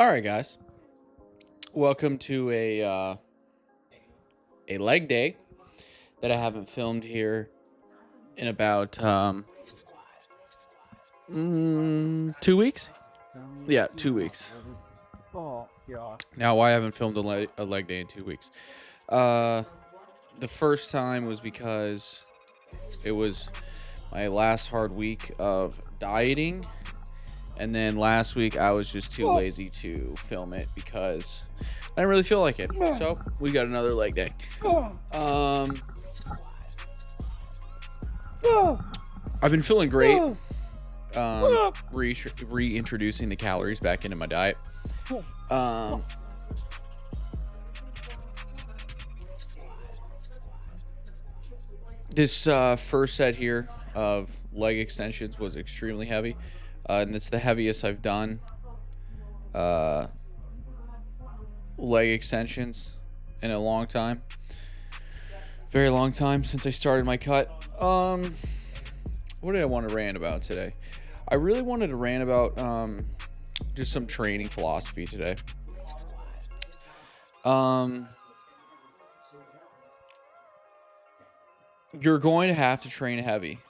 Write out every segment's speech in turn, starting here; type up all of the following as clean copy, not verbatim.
All right, guys. Welcome to a leg day that I haven't filmed here in about 2 weeks. Yeah, 2 weeks. Now, why I haven't filmed a leg day in 2 weeks? The first time was because it was my last hard week of dieting. And then last week, I was just too lazy to film it because I didn't really feel like it. So we got another leg day. I've been feeling great. Reintroducing the calories back into my diet. This first set here of leg extensions was extremely heavy. And it's the heaviest I've done leg extensions in a long time. Very long time since I started my cut. What did I want to rant about today? I really wanted to rant about just some training philosophy today. You're going to have to train heavy.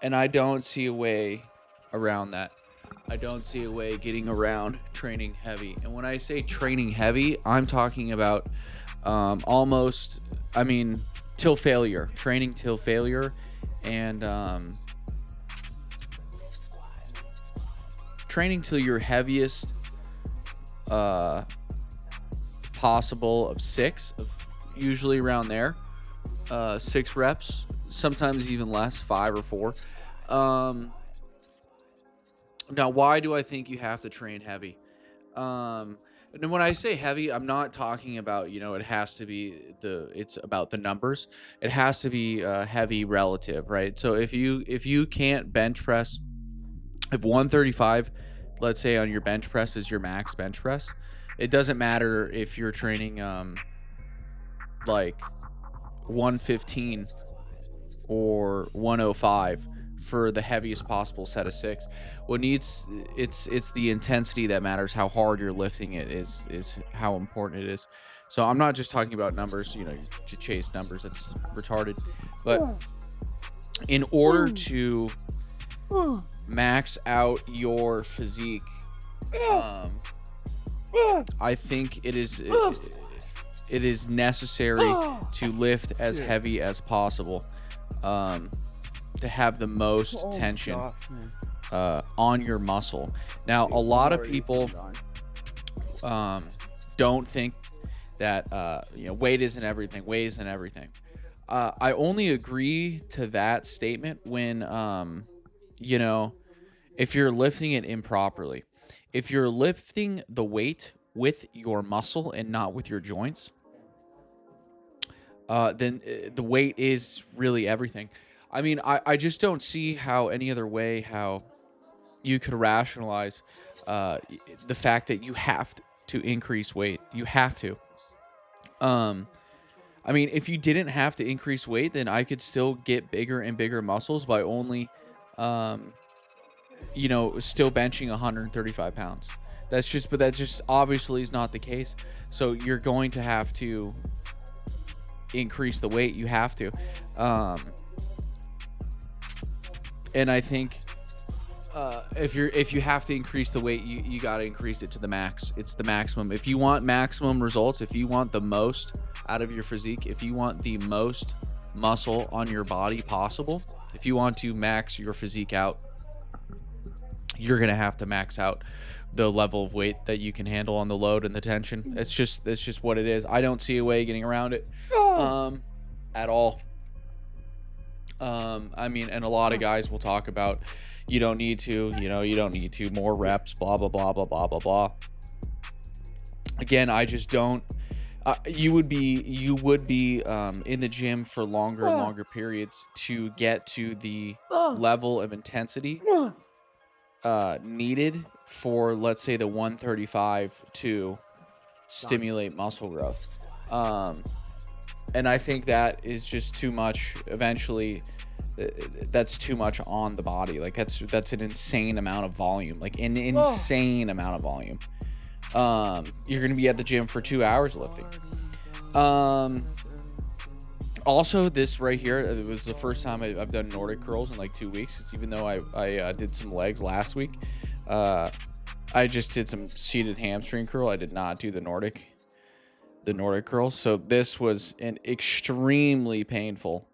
And I don't see a way around that. I don't see a way getting around training heavy. And when I say training heavy, I'm talking about till failure. Training till failure. And training till your heaviest possible of 6, usually around there. 6 reps. Sometimes even less, 5 or 4. Now, why do I think you have to train heavy? And when I say heavy, I'm not talking about, it has to be it's about the numbers. It has to be heavy relative, right? So if you can't bench press, if 135, let's say on your bench press is your max bench press, it doesn't matter if you're training like 115 or 105 for the heaviest possible set of 6. It's the intensity that matters. How hard you're lifting it is how important it is. So I'm not just talking about numbers, to chase numbers. That's retarded. But in order to max out your physique, I think it is necessary to lift as heavy as possible. To have the most tension on your muscle. Now, a lot of people don't think that weight isn't everything. Weight isn't everything. I only agree to that statement when if you're lifting it improperly. If you're lifting the weight with your muscle and not with your joints, then the weight is really everything. I mean, I just don't see how any other way how you could rationalize the fact that you have to increase weight. You have to. I mean, if you didn't have to increase weight, then I could still get bigger and bigger muscles by only, still benching 135 pounds. But that just obviously is not the case. So you're going to have to increase the weight. You have to. And I think if you have to increase the weight, you got to increase it to the max. It's the maximum. If you want maximum results, if you want the most out of your physique, if you want the most muscle on your body possible, if you want to max your physique out, you're going to have to max out the level of weight that you can handle on the load and the tension. It's just what it is. I don't see a way getting around it at all. I mean, and a lot of guys will talk about you don't need to, more reps, blah, blah, blah, blah, blah, blah, blah. Again, I just don't. You would be in the gym for longer and longer periods to get to the level of intensity needed for, let's say, the 135 to stimulate muscle growth. And I think that is just too much. Eventually, that's too much on the body. Like that's an insane amount of volume, like an insane amount of volume. You're gonna be at the gym for 2 hours lifting. Also, this right here, it was the first time I've done Nordic curls in like 2 weeks. It's even though I did some legs last week. I just did some seated hamstring curl. I did not do the Nordic curls. So this was an extremely painful,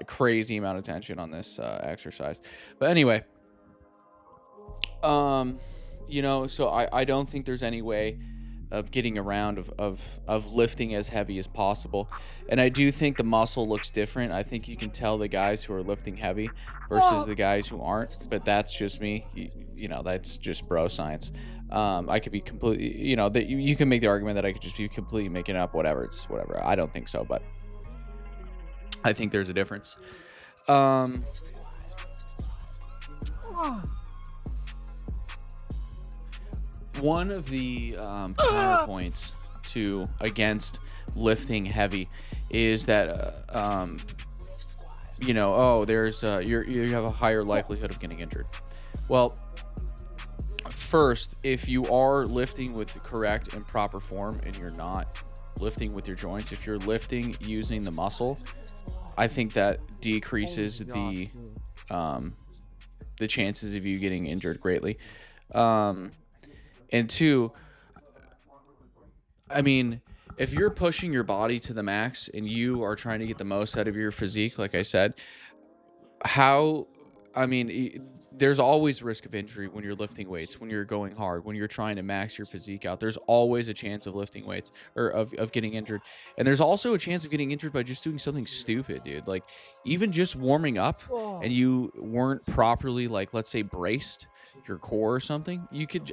crazy amount of tension on this exercise. But anyway, you know, so I don't think there's any way of getting around of lifting as heavy as possible. And I do think the muscle looks different. I think you can tell the guys who are lifting heavy versus the guys who aren't, but that's just me. You know, that's just bro science. I could be completely, you know, that you can make the argument that I could just be completely making it up, whatever. It's whatever. I don't think so, but I think there's a difference. One of the counterpoints against lifting heavy is that you know, oh, there's you have a higher likelihood of getting injured. Well, first, if you are lifting with the correct and proper form and you're not lifting with your joints, if you're lifting using the muscle, I think that decreases the chances of you getting injured greatly. And two, I mean, if you're pushing your body to the max and you are trying to get the most out of your physique, like I said, there's always risk of injury when you're lifting weights, when you're going hard, when you're trying to max your physique out. There's always a chance of lifting weights or of getting injured. And there's also a chance of getting injured by just doing something stupid, dude. Like even just warming up and you weren't properly, like, let's say braced your core or something, you could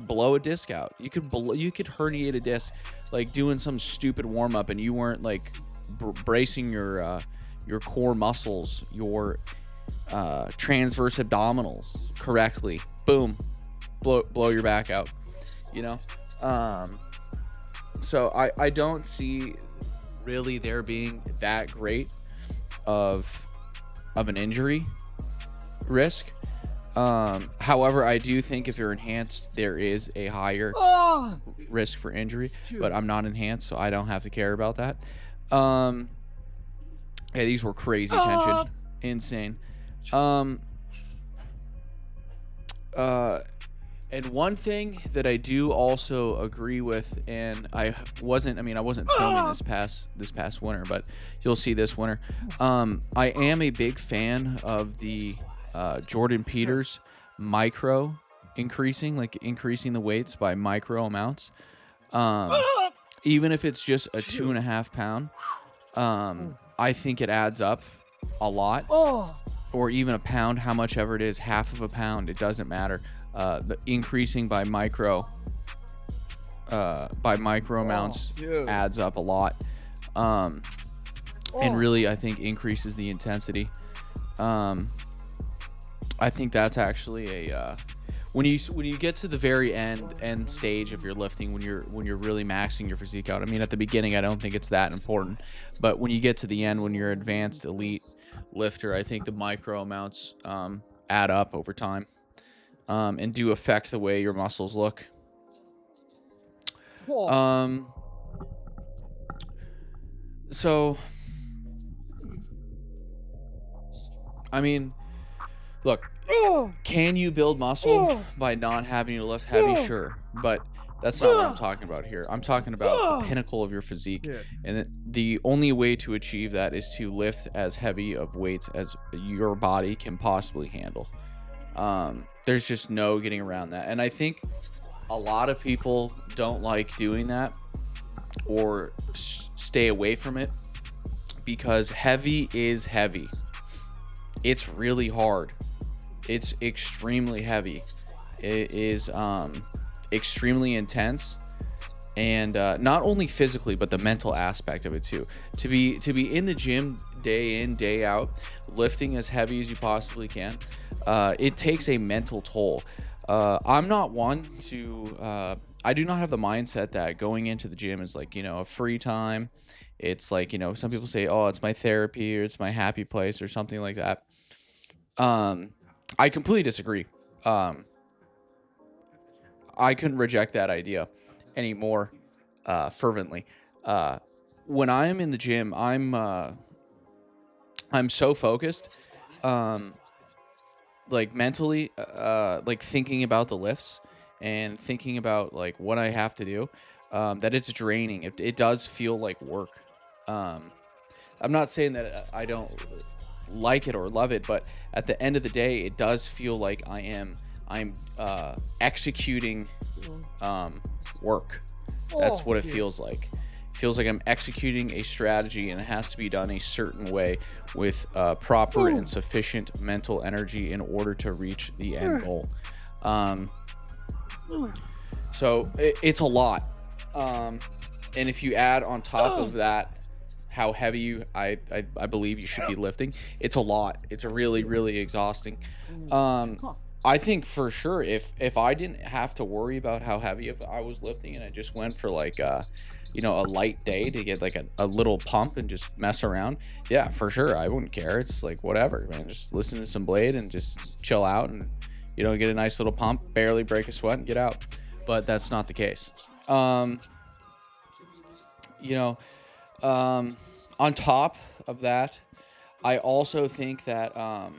blow a disc out. You could herniate a disc, like doing some stupid warm up and you weren't like bracing your core muscles, your transverse abdominals correctly. Boom, blow your back out, you know. So I don't see really there being that great of an injury risk. However, I do think if you're enhanced, there is a higher risk for injury, but I'm not enhanced, so I don't have to care about that. Yeah, these were crazy tension, insane. And one thing that I do also agree with, and I wasn't filming this past winter, but you'll see this winter. I am a big fan of the Jordan Peters micro increasing the weights by micro amounts. Even if it's just a 2.5 pound, I think it adds up a lot. Or even a pound, how much ever it is, half of a pound, it doesn't matter. The increasing by micro amounts adds up a lot. And really, I think increases the intensity. I think that's actually when you get to the very end stage of your lifting, when you're really maxing your physique out. I mean, at the beginning, I don't think it's that important, but when you get to the end, when you're advanced elite lifter, I think the micro amounts add up over time and do affect the way your muscles look. So, I mean, look, can you build muscle by not having to lift heavy? Sure, but that's not what I'm talking about here. I'm talking about the pinnacle of your physique, and the only way to achieve that is to lift as heavy of weights as your body can possibly handle. There's just no getting around that, and I think a lot of people don't like doing that or stay away from it because heavy is heavy. It's really hard. It's extremely heavy. It is extremely intense, and not only physically but the mental aspect of it too. To be in the gym day in, day out, lifting as heavy as you possibly can, it takes a mental toll. I'm not one to I do not have the mindset that going into the gym is like, you know, a free time It's like, you know, some people say, oh, it's my therapy or it's my happy place or something like that. I completely disagree. I couldn't reject that idea anymore fervently. When I'm in the gym, I'm so focused, um, like mentally, like thinking about the lifts and thinking about like what I have to do, that it's draining. It does feel like work. Um, I'm not saying that I don't like it or love it, but at the end of the day, it does feel like I'm executing work. That's what it feels like. It feels like I'm executing a strategy, and it has to be done a certain way with proper and sufficient mental energy in order to reach the end goal. So it's a lot. And if you add on top of that how heavy I believe you should be lifting, it's a lot. It's a really exhausting. I think for sure if I didn't have to worry about how heavy if I was lifting and I just went for like you know, a light day to get like a little pump and just mess around, yeah, for sure I wouldn't care. It's like whatever, man. Just listen to some Blade and just chill out and, you know, get a nice little pump, barely break a sweat and get out. But that's not the case. You know, on top of that, I also think that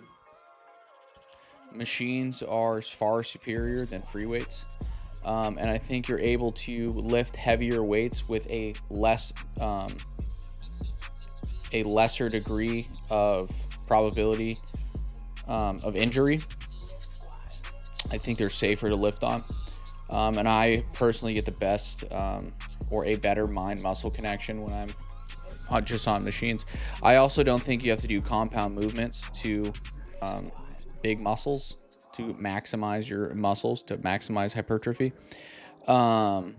machines are far superior than free weights. And I think you're able to lift heavier weights with a lesser degree of probability of injury. I think they're safer to lift on. And I personally get the best or a better mind-muscle connection when I'm just on machines. I also don't think you have to do compound movements to big muscles to maximize your muscles, to maximize hypertrophy. I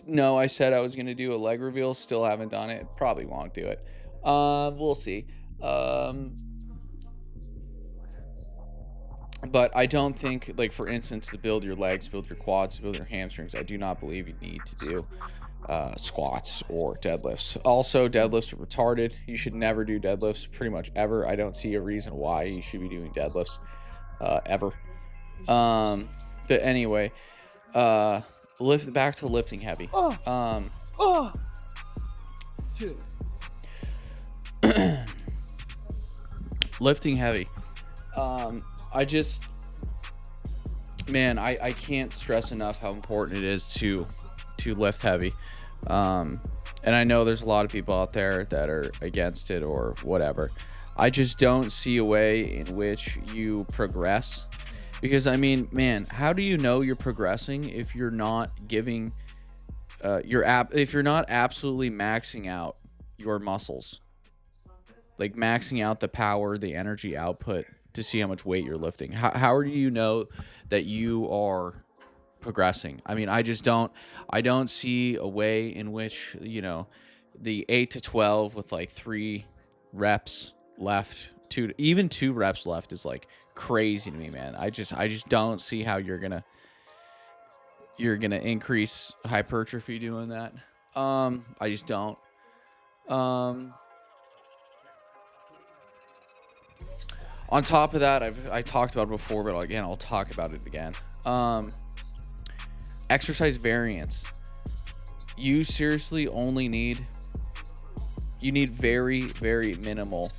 know I said I was going to do a leg reveal. Still haven't done it. Probably won't do it. We'll see. But I don't think, like, for instance, to build your legs, build your quads, build your hamstrings, I do not believe you need to do squats or deadlifts. Also, deadlifts are retarded. You should never do deadlifts pretty much ever. I don't see a reason why you should be doing deadlifts ever. But anyway, back to lifting heavy. Lifting heavy. I can't stress enough how important it is to lift heavy. And I know there's a lot of people out there that are against it or whatever. I just don't see a way in which you progress, because I mean, man, how do you know you're progressing if you're not giving if you're not absolutely maxing out your muscles, like maxing out the power, the energy output to see how much weight you're lifting? How do you know that you are progressing? I mean, I don't see a way in which, you know, the 8 to 12 with like 3 reps left, even 2 reps left is like crazy to me, man. I just don't see how you're gonna increase hypertrophy doing that. I just don't. On top of that, I talked about it before, but again, I'll talk about it again. Exercise variance. You seriously only need very minimal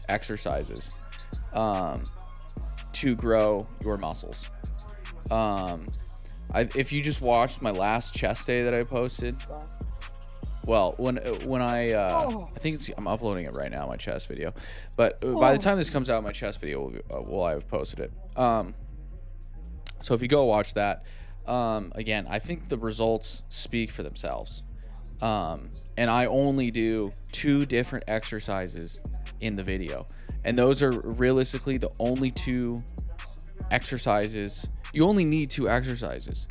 exercises to grow your muscles. If you just watched my last chest day that I posted, well, when I think I'm uploading it right now, my chest video, but by the time this comes out, my chest video will I have posted it. So if you go watch that, again, I think the results speak for themselves. And I only do 2 different exercises in the video, and those are realistically the only 2 exercises. You only need 2 exercises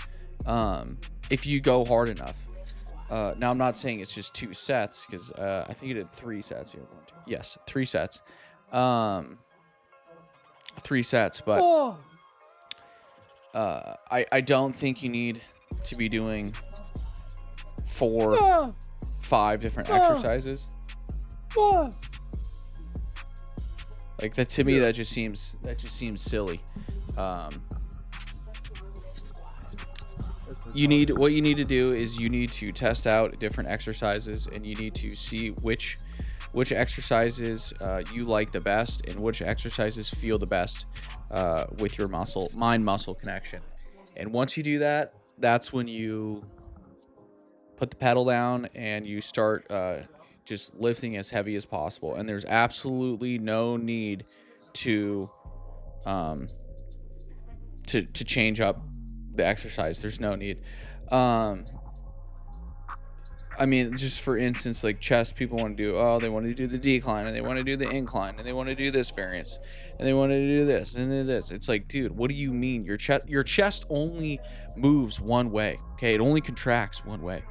if you go hard enough. Now, I'm not saying it's just 2 sets, because I think you did 3 sets. Yes, 3 sets. 3 sets, but I don't think you need to be doing 4, 5 different exercises. Like that to me, that just seems silly. What you need to do is you need to test out different exercises, and you need to see which exercises you like the best, and which exercises feel the best with your mind muscle connection. And once you do that, that's when you put the pedal down and you start just lifting as heavy as possible. And there's absolutely no need to change up the exercise. There's no need. I mean, just for instance, like chest, people want to do, they want to do the decline, and they want to do the incline, and they want to do this variance, and they want to do this and then this. It's like, dude, what do you mean? Your chest only moves one way. Okay, it only contracts one way.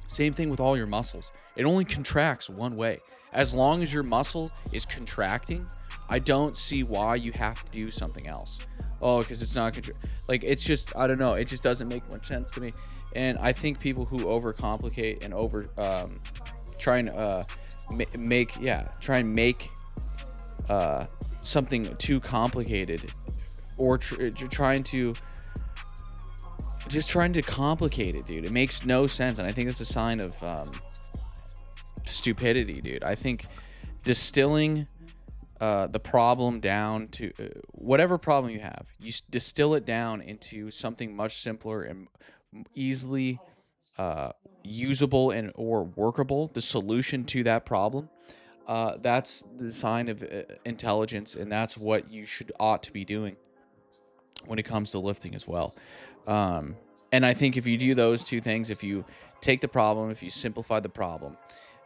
Same thing with all your muscles. It only contracts one way. As long as your muscle is contracting, I don't see why you have to do something else. Oh, because it's not like, it's just, I don't know. It just doesn't make much sense to me. And I think people who overcomplicate and try and make something too complicated, or trying to complicate it, dude. It makes no sense, and I think it's a sign of stupidity, dude. I think distilling the problem down to whatever problem you have, you distill it down into something much simpler and easily usable and or workable, the solution to that problem. That's the sign of intelligence, and that's what you ought to be doing when it comes to lifting as well. And I think if you do those two things, if you take the problem, if you simplify the problem,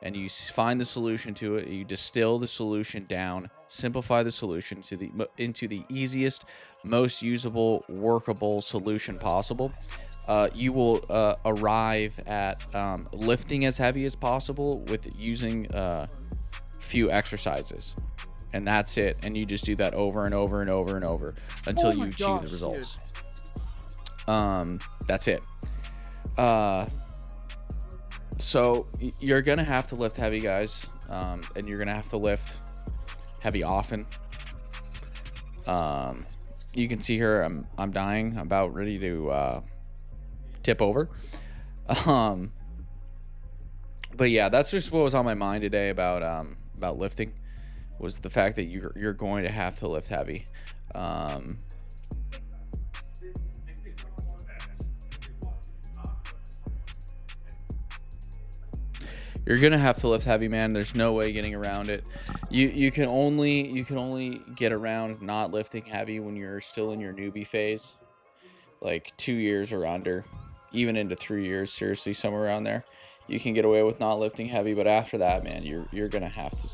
and you find the solution to it, you distill the solution down, simplify the solution into the easiest, most usable, workable solution possible, you will arrive at lifting as heavy as possible with using few exercises. And that's it. And you just do that over and over and over and over until you achieve the results. That's it. So you're going to have to lift heavy, guys. And you're going to have to lift heavy often. You can see here, I'm dying. I'm about ready to tip over. But yeah, that's just what was on my mind today about lifting, was the fact that you're going to have to lift heavy. You're gonna have to lift heavy, man. There's no way getting around it. You can only get around not lifting heavy when you're still in your newbie phase, like 2 years or under, even into 3 years. Seriously, somewhere around there, you can get away with not lifting heavy. But after that, man, you're gonna have to.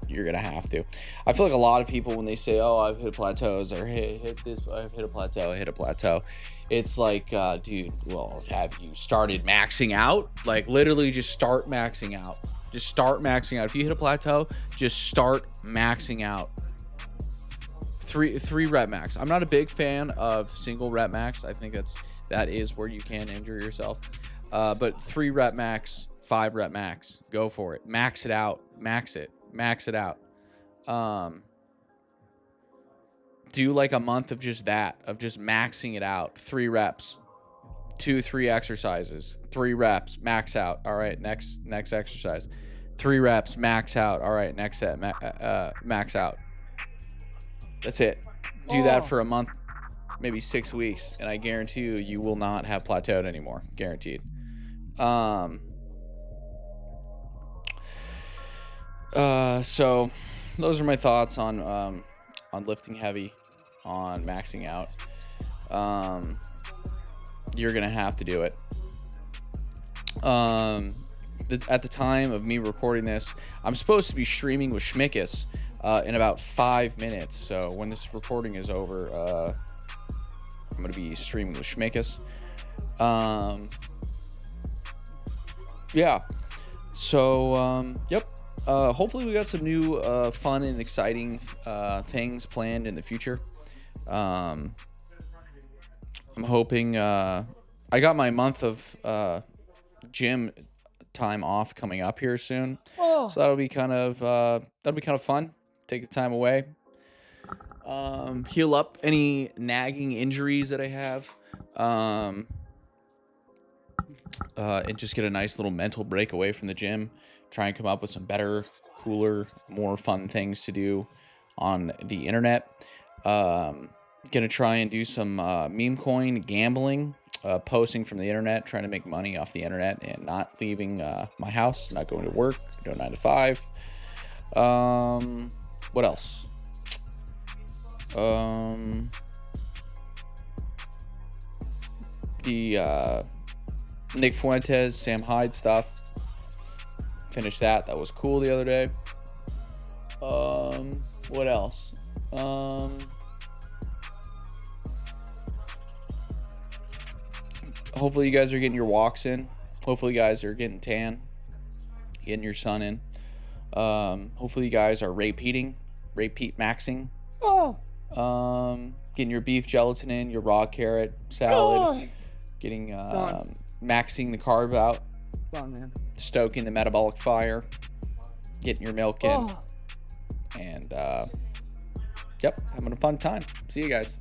You're gonna have to. I feel like a lot of people, when they say, "Oh, I've hit plateaus," or hit this, I've hit a plateau, I hit a plateau. It's like, dude, well, have you started maxing out? Like, literally just start maxing out. Just start maxing out. If you hit a plateau, just start maxing out. Three rep max. I'm not a big fan of single rep max. I think that is where you can injure yourself. But 3 rep max, 5 rep max. Go for it. Max it out. Max it out. Do like a month of just that, of just maxing it out. 3 reps, 2-3 exercises, 3 reps, max out. All right, next exercise. 3 reps, max out. All right, next set, max out. That's it. Do that for a month, maybe 6 weeks, and I guarantee you will not have plateaued anymore. Guaranteed. So those are my thoughts on lifting heavy, on maxing out. You're gonna have to do it. At the time of me recording this, I'm supposed to be streaming with Schmickus in about 5 minutes. So when this recording is over, I'm gonna be streaming with Schmickus. Yeah. So yep. Hopefully we got some new fun and exciting things planned in the future. I'm hoping I got my month of gym time off coming up here soon. Oh. So that'll be kind of fun. Take the time away. Heal up any nagging injuries that I have. And just get a nice little mental break away from the gym. Try and come up with some better, cooler, more fun things to do on the internet. Gonna try and do some meme coin gambling, posting from the internet, trying to make money off the internet and not leaving my house, not going to work, doing 9 to 5. What else? The Nick Fuentes, Sam Hyde stuff. Finished that. That was cool the other day. What else? Hopefully you guys are getting your walks in. Hopefully you guys are getting tan, getting your sun in. Hopefully you guys are PEAT-MAXXING. Oh. Getting your beef gelatin in, your raw carrot salad, getting maxing the carb out, stoking the metabolic fire, getting your milk in, and yep, having a fun time. See you guys.